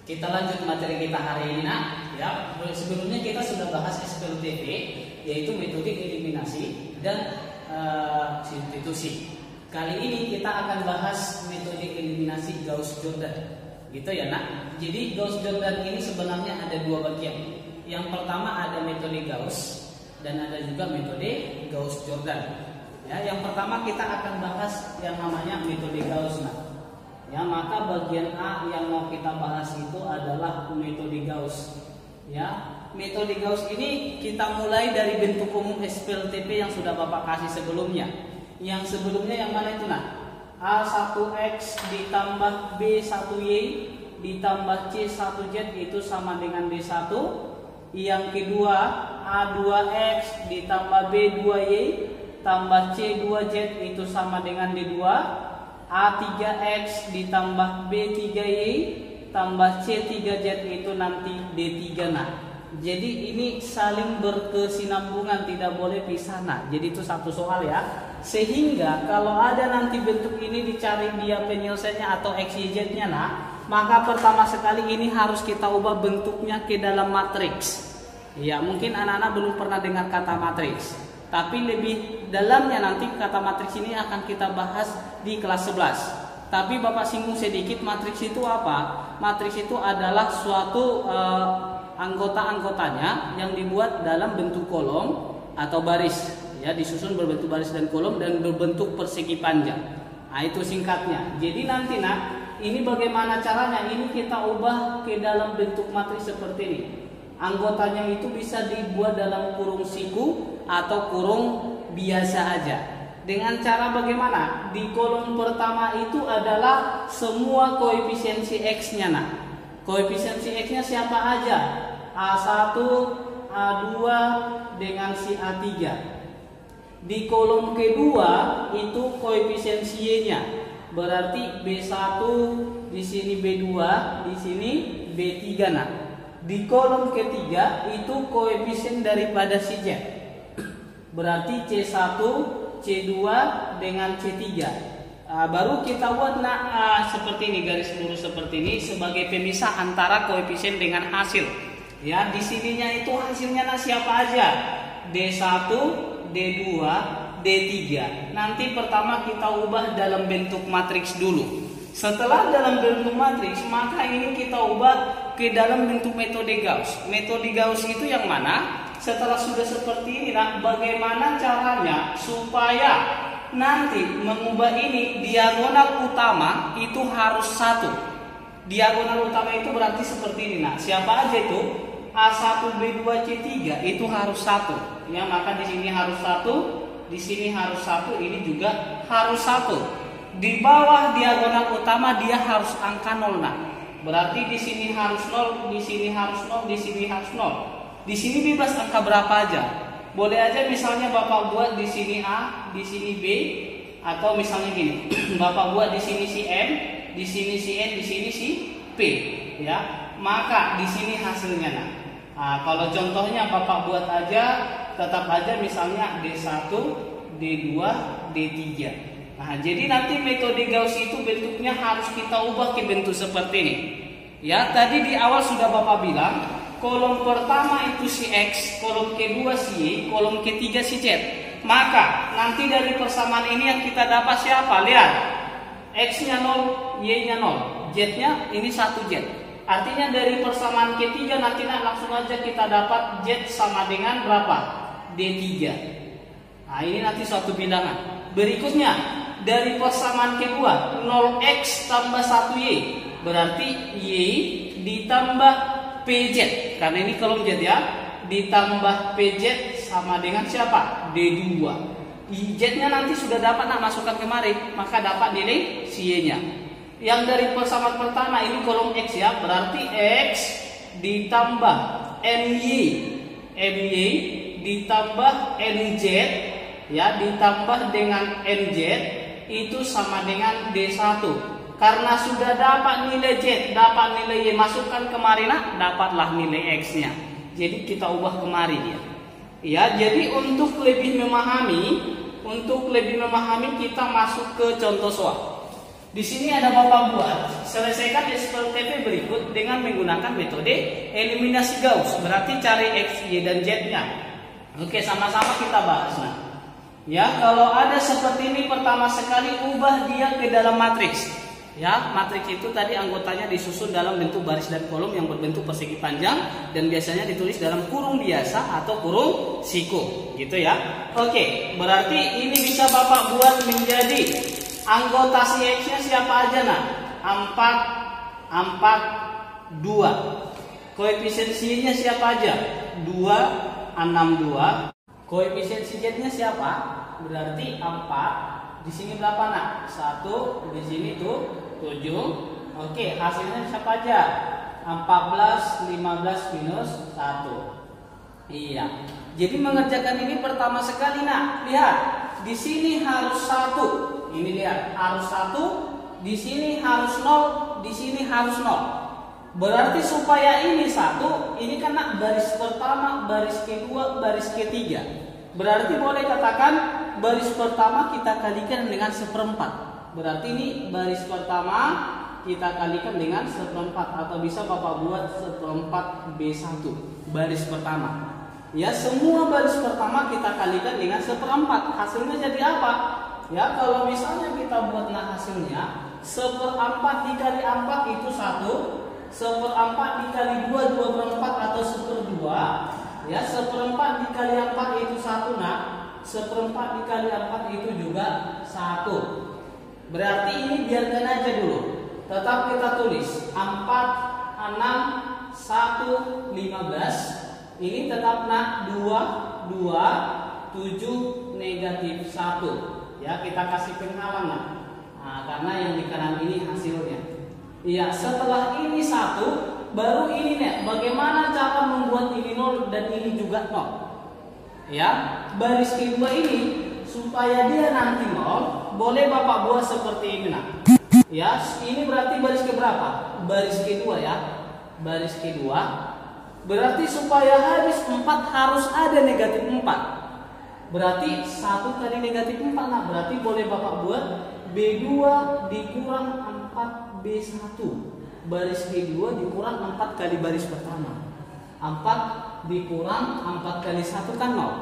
Kita lanjut materi kita hari ini, nak. Ya, sebelumnya kita sudah bahas SPLTP, yaitu metode eliminasi dan substitusi. Kali ini kita akan bahas metode eliminasi Gauss-Jordan, gitu ya, nak. Jadi Gauss-Jordan ini sebenarnya ada dua bagian. Yang pertama ada metode Gauss dan ada juga metode Gauss-Jordan. Ya, yang pertama kita akan bahas yang namanya metode Gauss, nak. Ya, maka bagian A yang mau kita bahas itu adalah metode Gauss. Ya, metode Gauss ini kita mulai dari bentuk umum SPLTP yang sudah Bapak kasih sebelumnya. Yang sebelumnya yang mana itu, nah? A1X ditambah B1Y ditambah C1Z itu sama dengan D1. Yang kedua A2X ditambah B2Y tambah C2Z itu sama dengan D2. A3X ditambah B3Y tambah C3Z itu nanti D3, nah. Jadi ini saling berkesinambungan, tidak boleh pisah, nah. Jadi itu satu soal ya. Sehingga kalau ada nanti bentuk ini dicari dia penyelesaiannya atau XYZ-nya, nah, maka pertama sekali ini harus kita ubah bentuknya ke dalam matriks. Ya, mungkin anak-anak belum pernah dengar kata matriks. Tapi lebih dalamnya nanti kata matriks ini akan kita bahas di kelas 11. Tapi Bapak singgung sedikit, matriks itu apa? Matriks itu adalah suatu anggota-anggotanya yang dibuat dalam bentuk kolom atau baris. Ya, disusun berbentuk baris dan kolom dan berbentuk persegi panjang. Nah, itu singkatnya. Jadi nanti, nak, ini bagaimana caranya? Ini kita ubah ke dalam bentuk matriks seperti ini. Anggotanya itu bisa dibuat dalam kurung siku atau kurung biasa aja. Dengan cara bagaimana? Di kolom pertama itu adalah semua koefisiensi X-nya, nah. Koefisiensi X-nya siapa aja? A1, A2 dengan si A3. Di kolom kedua itu koefisiensi Y-nya. Berarti B1, di sini B2, di sini B3, nah. Di kolom ketiga itu koefisien daripada si Z. Berarti C1, C2 dengan C3. Baru kita buat, nah, seperti ini, garis lurus seperti ini sebagai pemisah antara koefisien dengan hasil. Ya, di sininya itu hasilnya, nah, siapa aja? D1, D2, D3. Nanti pertama kita ubah dalam bentuk matriks dulu. Setelah dalam bentuk matriks, maka ini kita ubah ke dalam bentuk metode Gauss. Metode Gauss itu yang mana? Setelah sudah seperti ini, nah, bagaimana caranya supaya nanti mengubah ini diagonal utama itu harus satu. Diagonal utama itu berarti seperti ini, nah. Siapa aja itu? A1, B2, C3 itu harus satu. Ya, maka di sini harus satu, di sini harus satu, ini juga harus satu. Di bawah diagonal utama dia harus angka 0, nah. Berarti di sini harus 0, di sini harus 0, di sini harus 0. Di sini bebas angka berapa aja. Boleh aja misalnya Bapak buat di sini A, di sini B, atau misalnya gini. Bapak buat di sini si M, di sini si N, di sini si P, ya. Maka di sini hasilnya, nah. Kalau contohnya Bapak buat aja, tetap aja misalnya D1, D2, D3. Nah, jadi nanti metode Gauss itu bentuknya harus kita ubah ke bentuk seperti ini. Ya, tadi di awal sudah Bapak bilang, kolom pertama itu si X, kolom kedua si Y, kolom ketiga si Z. Maka nanti dari persamaan ini yang kita dapat siapa? Lihat, X-nya 0, Y-nya 0, Z-nya ini 1Z. Artinya dari persamaan ketiga nanti langsung aja kita dapat Z sama dengan berapa? D3. Nah, ini nanti suatu bilangan. Berikutnya, dari persamaan kedua 0x tambah 1y berarti y ditambah pz, karena ini kolom z ya, ditambah pz sama dengan siapa? D2. Z nya nanti sudah dapat, nak, masukkan kemari, maka dapat nilai si y nya. Yang dari persamaan pertama ini kolom x ya, berarti x ditambah my ditambah nz ya, ditambah dengan nz itu sama dengan D1. Karena sudah dapat nilai Z, dapat nilai Y, masukkan kemari, nak, dapatlah nilai X-nya. Jadi kita ubah kemari ya. Ya, jadi untuk lebih memahami kita masuk ke contoh soal. Di sini ada Bapak buat, selesaikan SPLTP berikut dengan menggunakan metode eliminasi Gauss. Berarti cari X, Y, dan Z-nya. Oke, sama-sama kita bahas. Nah, ya, kalau ada seperti ini, pertama sekali ubah dia ke dalam matriks. Ya, matriks itu tadi anggotanya disusun dalam bentuk baris dan kolom yang berbentuk persegi panjang dan biasanya ditulis dalam kurung biasa atau kurung siku, gitu ya. Oke, berarti ini bisa Bapak buat menjadi anggota si X-nya siapa aja nah? 4, 4, 2. Koefisiensinya siapa aja? 2, 6, 2. Koefisiensi Z-nya siapa? Berarti 4. Di sini berapa nak? 1. Di sini tuh 7. Oke, hasilnya siapa aja? 14, 15 minus 1. Iya. Jadi mengerjakan ini pertama sekali nak, lihat. Di sini harus 1. Ini lihat, harus 1. Di sini harus 0, di sini harus 0. Berarti supaya ini 1, ini kan nak baris pertama, baris kedua, baris ketiga. Berarti boleh katakan baris pertama kita kalikan dengan 1/4. Berarti ini baris pertama kita kalikan dengan 1/4 atau bisa Bapak buat 1/4 B1 baris pertama. Ya, semua baris pertama kita kalikan dengan 1/4. Hasilnya jadi apa? Ya, kalau misalnya kita buat nah hasilnya 1/4 dikali 4 itu 1. 1/4 dikali 2, 2/4 atau 1/2. Ya, 1/4 dikali 4 itu 1 nah. 1/4 dikali 4 itu juga 1. Berarti ini biarkan aja dulu. Tetap kita tulis 4, 6, 1, 15. Ini tetap nak 2, 2, 7, negatif 1. Ya, kita kasih penghalang nah. Karena yang di kanan ini hasilnya. Iya, setelah ini 1, baru ini nih. Bagaimana cara membuat ini 0 dan ini juga 0? Ya, baris kedua ini supaya dia nanti 0, boleh Bapak buat seperti ini nah. Ya, ini berarti baris keberapa? Baris kedua ya. Baris kedua. Berarti supaya habis 4 harus ada negatif 4. Berarti 1 kali negatif 4 nah. Berarti boleh Bapak buat B2 dikurang 4 B1. Baris kedua dikurang 4 kali baris pertama. 4 dikurang 4 kali 1 kan 0.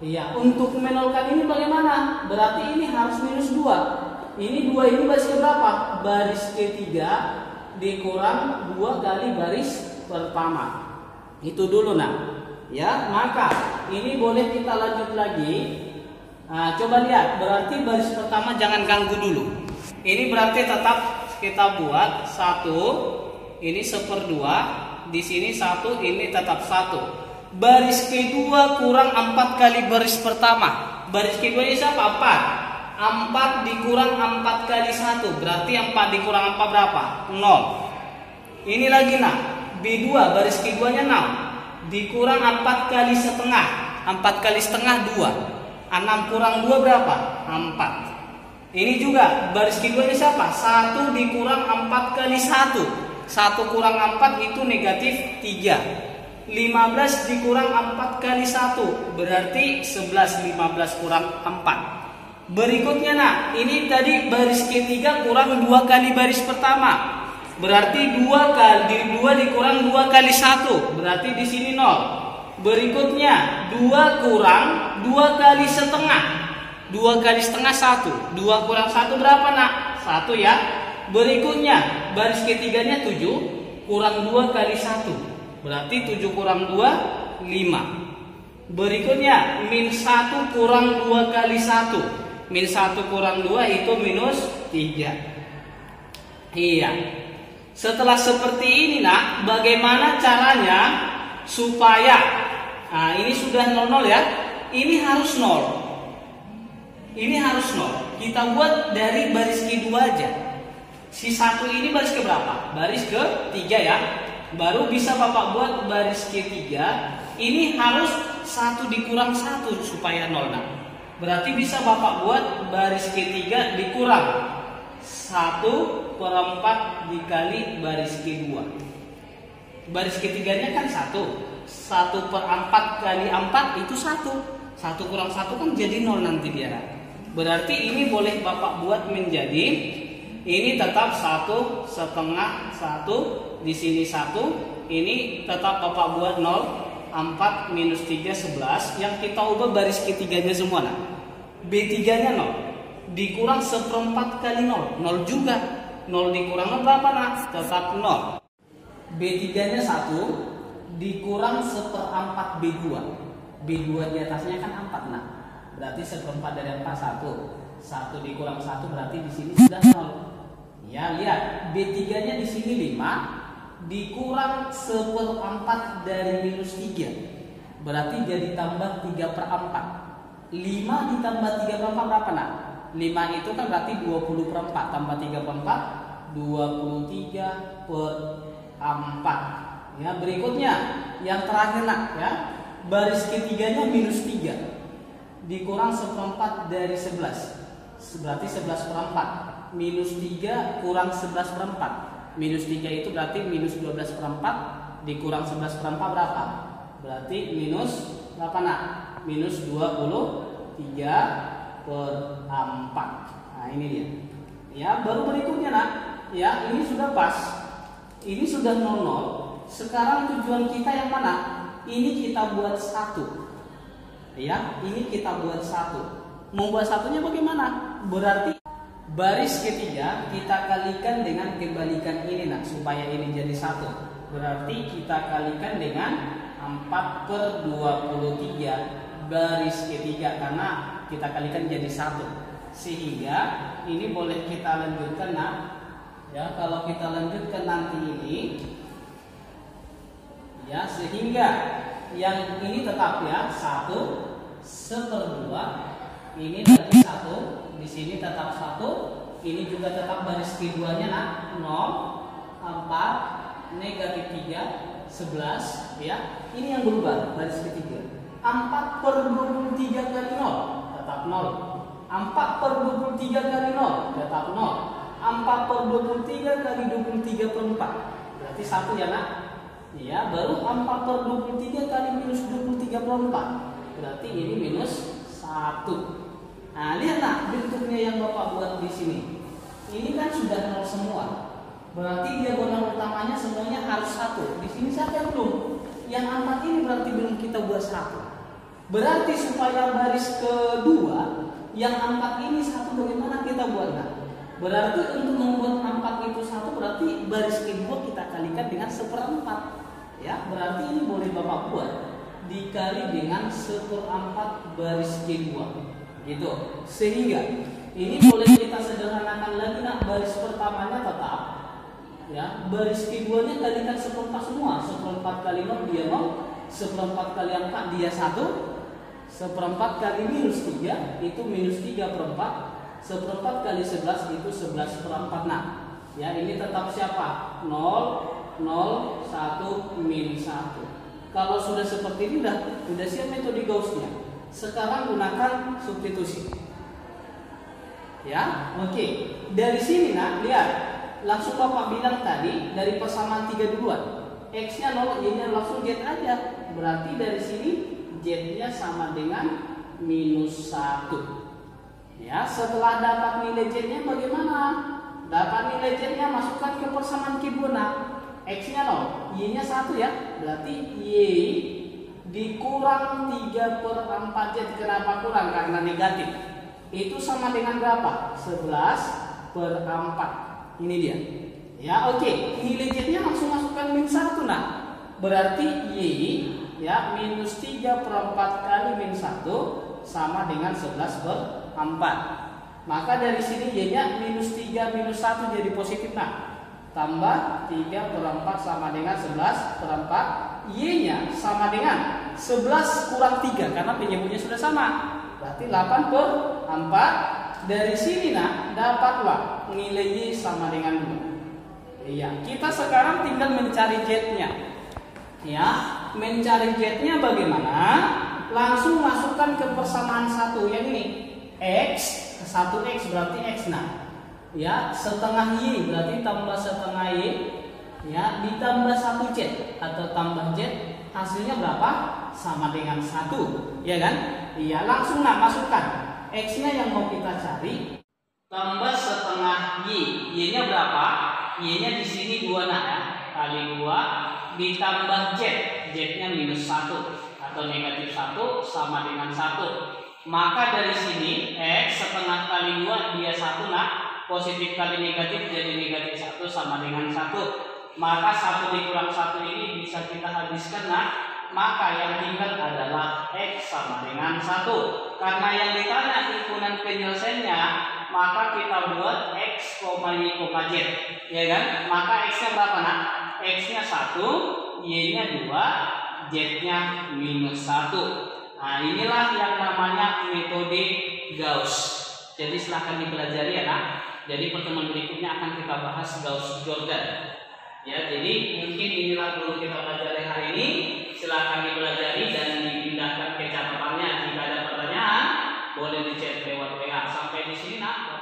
Iya, untuk menolkan ini bagaimana? Berarti ini harus minus 2. Ini 2 ini baris keberapa? Baris ketiga dikurang 2 kali baris pertama. Itu dulu nah. Ya, maka ini boleh kita lanjut lagi. Nah, coba lihat, berarti baris pertama jangan ganggu dulu. Ini berarti tetap kita buat 1. Ini 1/2. Di sini 1, ini tetap 1. Baris kedua kurang 4 kali baris pertama. Baris keduanya siapa? 4. 4 dikurang 4 kali 1. Berarti 4 dikurang 4 berapa? 0. Ini lagi nah. B2 baris keduanya 6. Dikurang 4 kali setengah. 4 kali setengah 2. 6 kurang 2 berapa? 4. Ini juga baris keduanya siapa? 1 dikurang 4 kali 1. 1 kurang 4 itu negatif 3. 15 dikurang 4 kali 1 berarti 11. 15 kurang 4. Berikutnya nah, ini tadi baris ketiga kurang 2 kali baris pertama. Berarti 2 dikurang 2 kali 1 berarti di sini 0. Berikutnya 2 kurang 2 kali setengah. 2 kali setengah 1. 2 kurang 1 berapa nak? 1 ya. Berikutnya baris ketiganya 7 kurang 2 kali 1. Berarti 7 kurang 2, 5. Berikutnya min 1 kurang 2 kali 1. Min 1 kurang 2 itu minus 3. Iya. Setelah seperti ini nak, bagaimana caranya supaya ini sudah 0 ya. Ini harus 0. Ini harus 0. Kita buat dari baris kedua aja. Si 1 ini baris keberapa? Baris ketiga ya. Baru bisa Bapak buat baris ketiga. Ini harus 1 dikurang 1 supaya 0 nah. Berarti bisa Bapak buat baris ketiga dikurang 1/4 dikali baris kedua. Baris ketiganya kan 1. 1/4 kali 4 itu 1. 1 kurang 1 kan jadi 0 nanti dia. Berarti ini boleh Bapak buat menjadi ini tetap 1,5 1, di sini 1, ini tetap Bapak buat 0, 4 minus 3 11. Yang kita ubah baris ketiganya semua nah. B3 nya 0 dikurang 1/4 kali 0, 0 juga. 0 dikurang 0 berapa nah? Tetap 0. B3 nya 1 dikurang 1/4 B2. B2 di atasnya kan 4 nah. Berarti 1/4 dari 4 1. 1 dikurang 1 berarti di sini sudah 0. Ya, lihat. B3 nya di sini 5 dikurang 1/4 dari minus 3 berarti jadi tambah 3/4. 5 ditambah 3/4 berapa nak? 5 itu kan berarti 20/4 tambah 3/4 23/4. Ya, berikutnya yang terakhir nak ya, baris ketiganya minus 3 dikurang 1/4 dari 11 berarti 11/4. Minus 3 kurang 11/4. Minus 3 itu berarti minus 12/4 dikurang 11/4 berapa? Berarti minus berapa nak? Minus 23/4. Nah ini dia. Ya, baru berikutnya nak. Ya, ini sudah pas. Ini sudah 00. Sekarang tujuan kita yang mana? Ini kita buat 1. Ya, ini kita buat 1. Mau buat satunya bagaimana? Berarti baris ketiga kita kalikan dengan kebalikan ini nak, supaya ini jadi 1. Berarti kita kalikan dengan 4/23 baris ketiga karena kita kalikan jadi 1. Sehingga ini boleh kita lanjutkan nak. Ya, kalau kita lanjutkan nanti ini ya, sehingga yang ini tetap ya 1/2. Ini berarti 1, di sini tetap 1, ini juga tetap baris keduanya nah, 0, 4, negatif 3, 11 ya. Ini yang berubah baris ketiga. 4/23 kali 0 tetap 0. 4/23 kali 0 tetap 0. 4/23 kali 23/4 berarti 1 ya nak. Ya, baru 4/23 kali minus 23/4 berarti ini minus 1. Nah, lihat nak bentuknya yang Bapak buat di sini. Ini kan sudah 0 semua. Berarti diagonal utamanya semuanya harus 1. Di sini siapa yang belum? Yang 4 ini berarti belum kita buat 1. Berarti supaya baris kedua yang 4 ini 1 bagaimana kita buat nak? Berarti untuk membuat 4 itu 1 berarti baris kedua kita kalikan dengan 1/4. Ya, berarti ini boleh Bapak buat dikali dengan 1/4 baris kedua. Gitu. Sehingga ini boleh kita sederhanakan lagi nak, baris pertamanya tetap ya, baris keduanya kalikan 1/4 semua. 1/4 kali 0 dia 0, 1/4 kali 4 dia 1, 1/4 kali minus 3 itu minus 3/4, 1/4 kali 11 itu 11/4. Nah, ya ini tetap siapa? 0, 0, 1, min 1. Kalau sudah seperti ini udah siap metode Gauss-nya. Sekarang gunakan substitusi. Ya, oke. Dari sini nak, lihat. Langsung Bapak bilang tadi dari persamaan 3 duluan. X-nya 0, Y-nya langsung Z aja. Berarti dari sini Z-nya sama dengan minus 1. Ya, setelah dapat nilai Z-nya bagaimana? Dapat nilai Z-nya masukkan ke persamaan kedua nak. X-nya 0, Y-nya 1 ya. Berarti Y dikurang 3/4 Z. Kenapa kurang? Karena negatif. Itu sama dengan berapa? 11/4. Ini dia. Ya, oke. Nilai Z-nya langsung masukkan min 1 nah. Berarti Y ya minus 3/4 kali min 1 sama dengan 11/4. Maka dari sini Y-nya minus 3 minus 1 jadi positif nah. Tambah 3/4 sama dengan 11/4. Y-nya sama dengan 11 kurang 3 karena penyebutnya sudah sama. Berarti 8/4. Dari sini nah dapatlah nilai Y sama dengan 2. Iya, kita sekarang tinggal mencari Z-nya. Ya, mencari Z-nya bagaimana? Langsung masukkan ke persamaan 1 yang ini. X, 1X berarti X nah. Ya, setengah Y berarti tambah setengah Y. Ya, ditambah 1Z atau tambah Z, hasilnya berapa? Sama dengan 1, ya kan? Iya, langsung nah masukkan X-nya yang mau kita cari tambah setengah Y. Y-nya berapa? Y-nya di sini 2 nak ya. Kali 2 ditambah Z. Z-nya minus 1 atau negatif 1 sama dengan 1. Maka dari sini X setengah kali 2 dia 1 nak. Positif kali negatif jadi negatif 1 sama dengan 1. Maka 1 dikurang 1 ini bisa kita habiskan nak. Maka yang tinggal adalah X sama dengan 1. Karena yang ditanya himpunan penyelesaiannya, maka kita buat X, Y, Z, ya kan? Maka X-nya berapa nak? X-nya 1, Y-nya 2, Z-nya minus 1. Nah, inilah yang namanya metode Gauss. Jadi silahkan dipelajari ya nak. Jadi pertemuan berikutnya akan kita bahas Gauss-Jordan. Ya, jadi mungkin inilah dulu kita pelajari hari ini. Silahkan dipelajari dan dipindahkan ke catatannya. Jika ada pertanyaan, boleh di chat lewat WA. Sampai di sini nak.